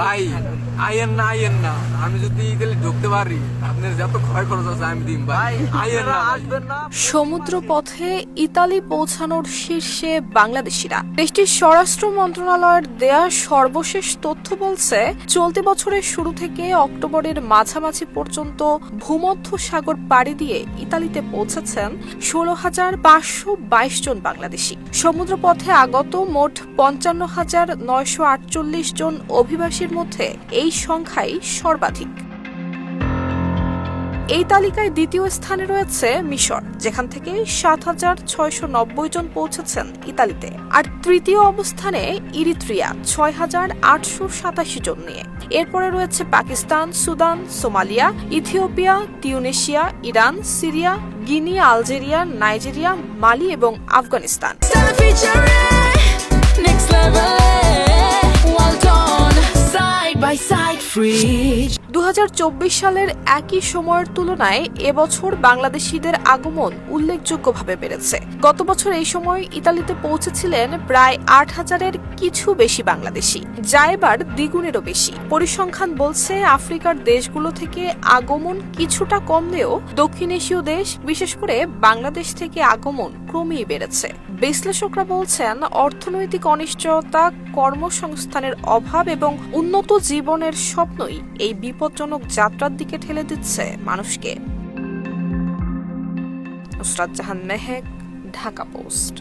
ভাই আইয়েন না আমি যদি ইতালি ঢুকতে পারি আপনার যত ক্ষয় খরচ আছে আমি দিম ভাই আইয়েন না আসবেন না। সমুদ্র পথে ইতালি পৌঁছানোর শীর্ষে বাংলাদেশিরা। দেশটির স্বরাষ্ট্র মন্ত্রণালয়ের দেয়া সর্বশেষ তথ্য বলছে, চলতি বছরের শুরু থেকে অক্টোবরের মাঝামাঝি পর্যন্ত ভূমধ্য সাগর পাড়ি দিয়ে ইতালিতে পৌঁছেছেন 16,522 জন বাংলাদেশি। সমুদ্র পথে আগত মোট 55,948 জন অভিবাসীর মধ্যে এই সংখ্যাই সর্বাধিক। এই তালিকায় দ্বিতীয় স্থানে রয়েছে মিশর, যেখান থেকে 7,690 জন পৌঁছেছেন ইতালিতে, আর তৃতীয় অবস্থানে ইরিত্রিয়া 6,887 জন নিয়ে। এরপরে রয়েছে Pakistan, Sudan, Somalia, Ethiopia, Tunisia, Iran, Syria, Guinea, Algeria, Nigeria, Mali এবং আফগানিস্তান। 2024 সালের একই সময়ের তুলনায় এবছর বাংলাদেশিদের আগমন উল্লেখযোগ্যভাবে বেড়েছে। গত বছর এই সময় ইতালিতে পৌঁছেছিলেন প্রায় 8,000-এর কিছু বেশি বাংলাদেশি, যা এবার দ্বিগুণেরও বেশি। পরিসংখ্যান বলছে, আফ্রিকার দেশগুলো থেকে আগমন কিছুটা কমলেও দক্ষিণ এশীয় দেশ, বিশেষ করে বাংলাদেশ থেকে আগমন ক্রমেই বেড়েছে। বিশ্লেষকরা বলছেন, অর্থনৈতিক অনিশ্চয়তা, কর্মসংস্থানের অভাব এবং উন্নত জীবনের স্বপ্নই এই বিপজ্জনক যাত্রার দিকে ঠেলে দিচ্ছে মানুষকে। নুসরাত জাহান মেহেক, ঢাকা পোস্ট।